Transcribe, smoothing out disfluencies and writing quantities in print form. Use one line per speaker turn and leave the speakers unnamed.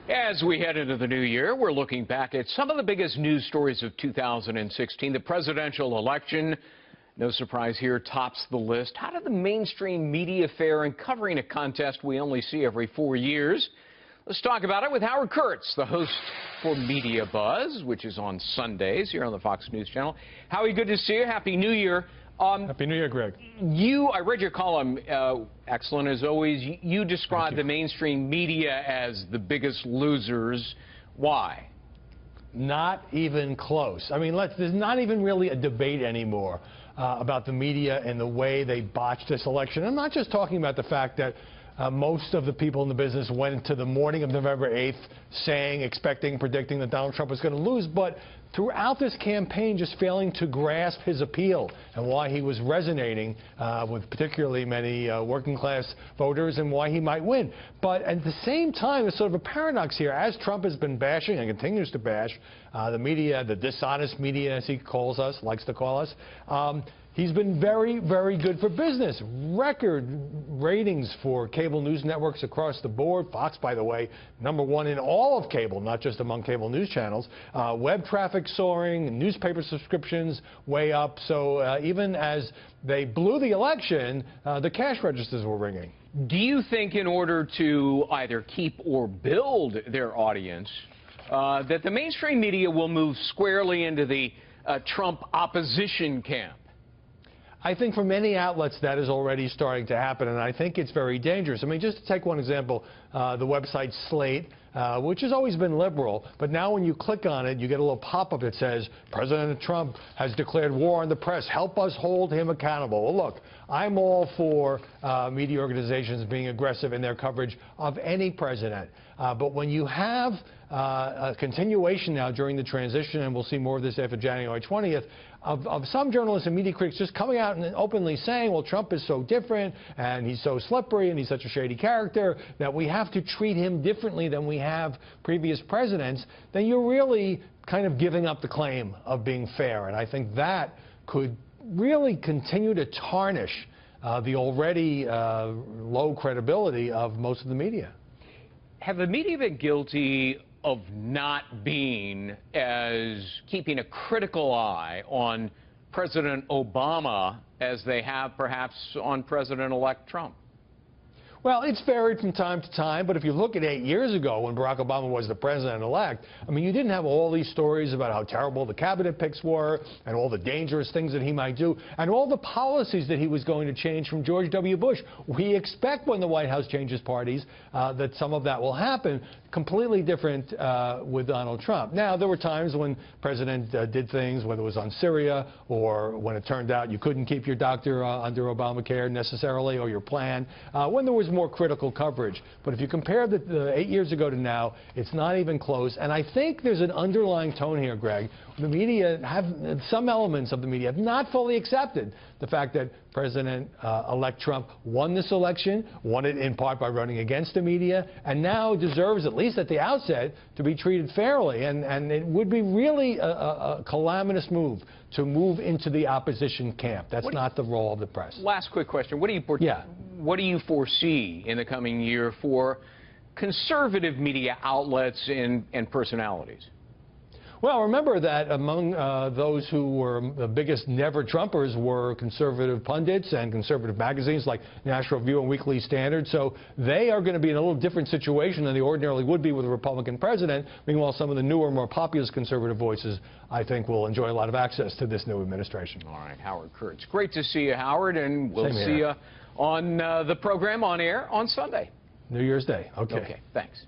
As we head into the new year, we're looking back at some of the biggest news stories of 2016. The presidential election, no surprise here, tops the list. How did the mainstream media fare in covering a contest we only see every 4 years? Let's talk about it with Howard Kurtz, the host for MediaBuzz, which is on Sundays here on the Fox News Channel. Howie, good to see you. Happy New Year.
Happy New Year, Greg.
I read your column, excellent as always. You described the mainstream media as the biggest losers. Why?
Not even close. I mean, there's not even really a debate anymore about the media and the way they botched this election. I'm not just talking about the fact that most of the people in the business went into the morning of November 8th expecting, predicting that Donald Trump was going to lose, but throughout this campaign just failing to grasp his appeal and why he was resonating with particularly many working-class voters and why he might win. But at the same time, there's sort of a paradox here. As Trump has been bashing and continues to bash the media, the dishonest media, as he calls us, likes to call us, he's been very, very good for business. Record ratings for cable news networks across the board. Fox, by the way, #1 in all of cable, not just among cable news channels. Web traffic soaring, newspaper subscriptions way up. So even as they blew the election, the cash registers were ringing.
Do you think in order to either keep or build their audience, that the mainstream media will move squarely into the Trump opposition camp?
I think for many outlets that is already starting to happen, and I think it's very dangerous. I mean, just to take one example, the website Slate, which has always been liberal, but now when you click on it, you get a little pop-up that says, President Trump has declared war on the press. Help us hold him accountable. Well, look, I'm all for media organizations being aggressive in their coverage of any president. But when you have a continuation now during the transition, and we'll see more of this after January 20th, of some journalists and media critics just coming out and openly saying, well, Trump is so different, and he's so slippery, and he's such a shady character, that we have to treat him differently than we have previous presidents, then you're really kind of giving up the claim of being fair. And I think that could really continue to tarnish the already low credibility of most of the media.
Have the media been guilty of not keeping a critical eye on President Obama as they have perhaps on President-elect Trump?
Well, it's varied from time to time, but if you look at 8 years ago when Barack Obama was the president-elect, I mean, you didn't have all these stories about how terrible the cabinet picks were and all the dangerous things that he might do and all the policies that he was going to change from George W. Bush. We expect when the White House changes parties that some of that will happen. Completely different with Donald Trump. Now, there were times when the president did things, whether it was on Syria or when it turned out you couldn't keep your doctor under Obamacare necessarily or your plan, when there was more critical coverage. But if you compare the 8 years ago to now, it's not even close. And I think there's an underlying tone here, Greg. The media some elements of the media have not fully accepted the fact that President-elect Trump won this election, won it in part by running against the media, and now deserves, at least at the outset, to be treated fairly. And it would be really a calamitous move to move into the opposition camp. That's not the role of the press.
Last quick question. What do you foresee in the coming year for conservative media outlets and personalities?
Well, remember that among those who were the biggest never-Trumpers were conservative pundits and conservative magazines like National Review and Weekly Standard. So they are going to be in a little different situation than they ordinarily would be with a Republican president. Meanwhile, some of the newer, more populist conservative voices, I think, will enjoy a lot of access to this new administration. All
right, Howard Kurtz. Great to see you, Howard, and we'll see you on the program on air on Sunday.
New Year's Day. Okay.
Okay, thanks.